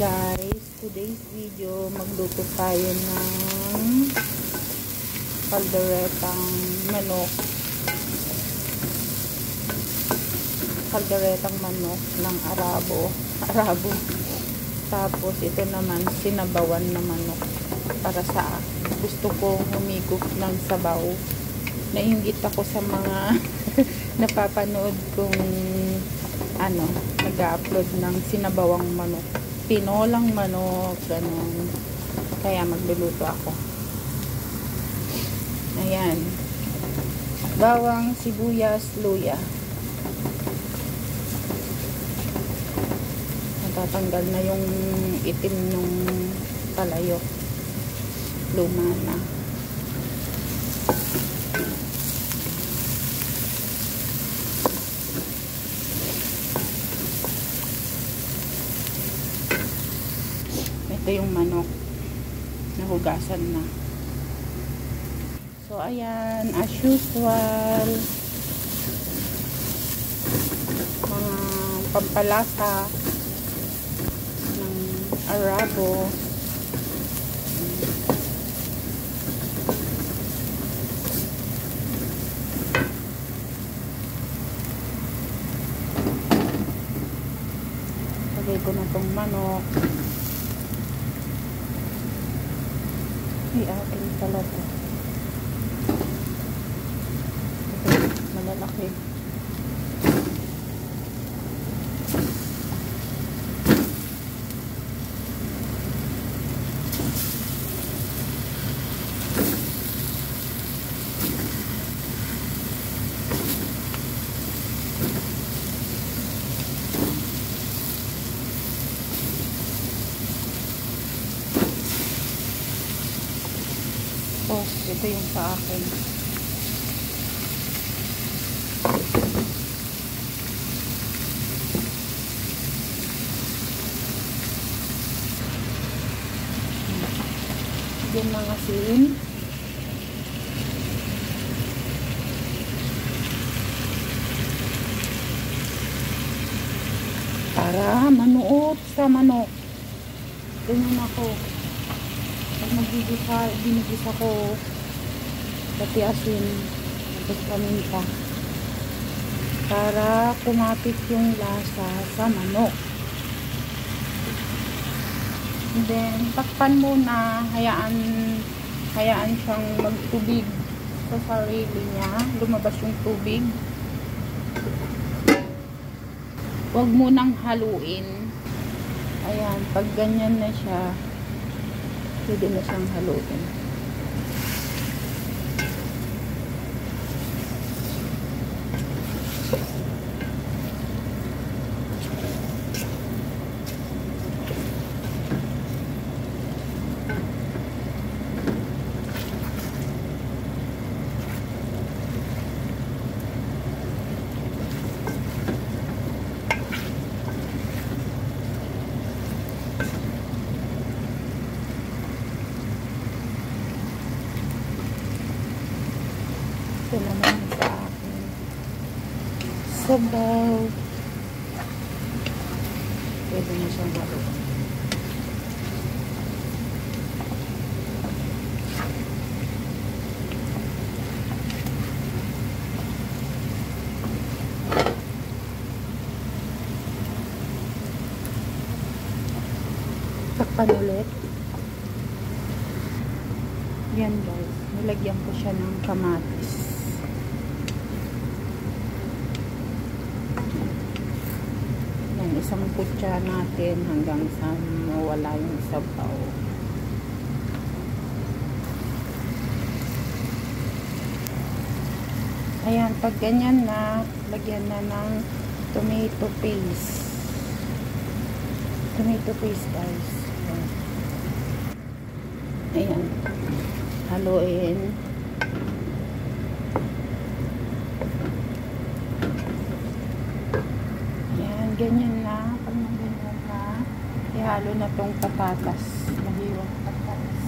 Guys, today's video magluto tayo ng kalderetang manok. Kalderetang manok ng Arabo. Tapos ito naman sinabawan na manok para sa gusto kong humigop ng sabaw. Nainggit ako sa mga napapanood kong nag-upload ng sinabawang manok, tinolang manok, ganun. Kaya magluluto ako. Ayan, bawang, sibuyas, luya. Natatanggal na yung itim ng palayok, luma na. Ito yung manok, nahugasan na. So ayan, as usual, mga pampalasa ng Arabo. Lagay ko na tong manok. Ay, akin pala to. Malalaki. Oh, ito yung sa akin. Yan ng asin. Para manuot sa manok. Ganyan ako. Pag ginigisa ko pati asin, tapos paminta, para kumapit yung lasa sa manok. And then takpan muna, hayaan siyang magtubig sa sarili niya, lumabas yung tubig. Huwag munang haluin. Ayan, pag ganyan na siya, pwede na siyang haluin. Ito naman sa akin sabaw. Pwede na siyang haluin. Takpan ulit. Yan guys, nilagyan ko siya ng kamatis. Isang kutsa natin hanggang sa mawala yung sabaw. Ayan, pag ganyan na, lagyan na ng tomato paste. Tomato paste guys. Ayan, haluin. Ganyan na, pag ganyan na, ihalo na tong patatas, mahiwang patatas.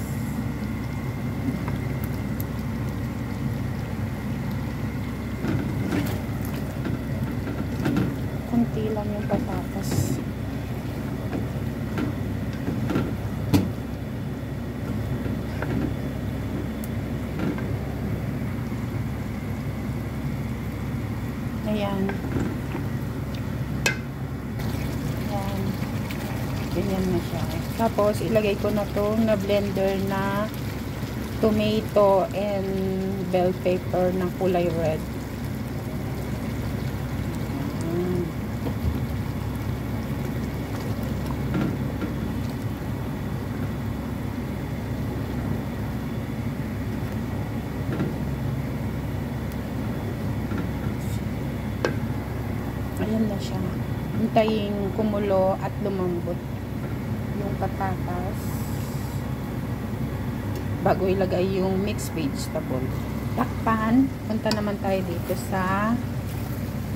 Kunti lang yung patatas. Ganyan na siya. Tapos, ilagay ko na itong na blender na tomato and bell pepper na kulay red. Ayan na siya. Hintayin kumulo at lumambot yung patatas bago ilagay yung mixed vegetable. Takpan. Punta naman tayo dito sa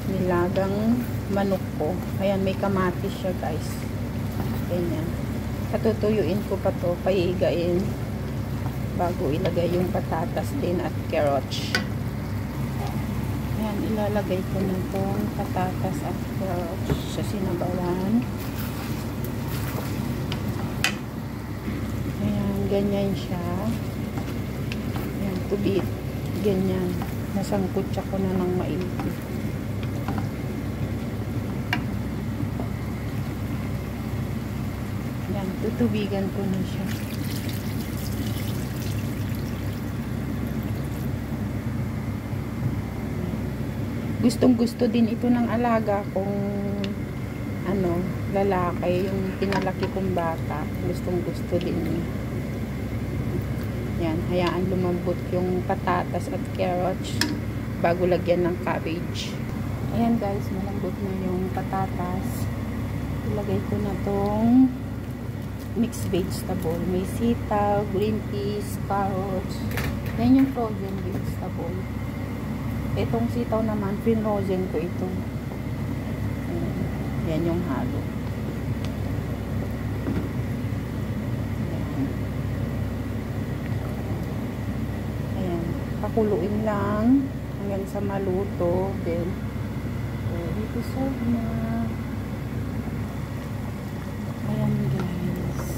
nilagang manok ko. Ayan, may kamatis siya, guys. Ganyan. Patutuyuin ko pa to, paigain bago ilagay yung patatas din at carrots. Ayan, ilalagay ko na itong patatas at carrots sa sinabawan. Ayan, ganyan siya. Ayan, tubig. Ganyan. Nasangkot siya ko na ng maigi. Ayan, tutubigan ko na siya. Gustong-gusto din ito ng alaga kung ano, lalaki, yung pinalaki kong bata. Gustong-gusto din niya. Yan, hayaan lumambot yung patatas at carrots bago lagyan ng cabbage. Ayan guys, malambot na yung patatas. Ilagay ko na tong mixed vegetable. May sitaw, green peas, carrots. Yan yung frozen vegetable. Itong sitaw naman, frozen ko ito. Yan yung halo. Ayan. Pakuluin lang hanggang sa maluto. Then, ready to serve na. Ayan guys.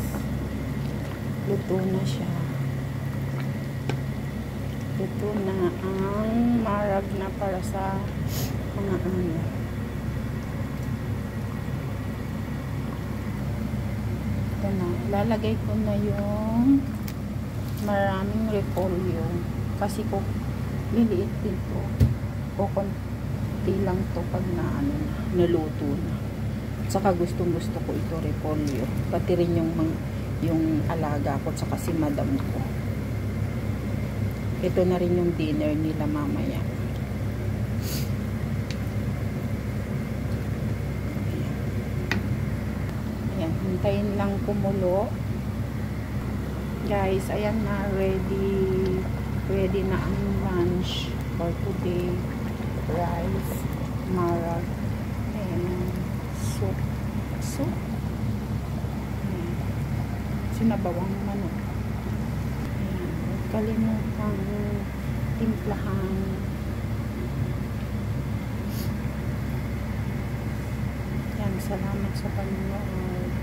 Luto na siya. Ito na ang marag na para sa mga ano. Ito na. Lalagay ko na yung maraming repolyo. Kasi kung liliit din to. O konti lang to pag na, ano, naluto na. Saka gustong-gusto ko ito repolyo. Pati rin yung alaga ko saka si madam ko. Ito na rin yung dinner nila mamaya. Ayan, hintayin lang kumulo. Guys, ayan na, ready na ang lunch for today. Rice, marag, and soup. Ayan. Sinabawang manok. Kalimutang timplahan. Yan, salamat sa panonood.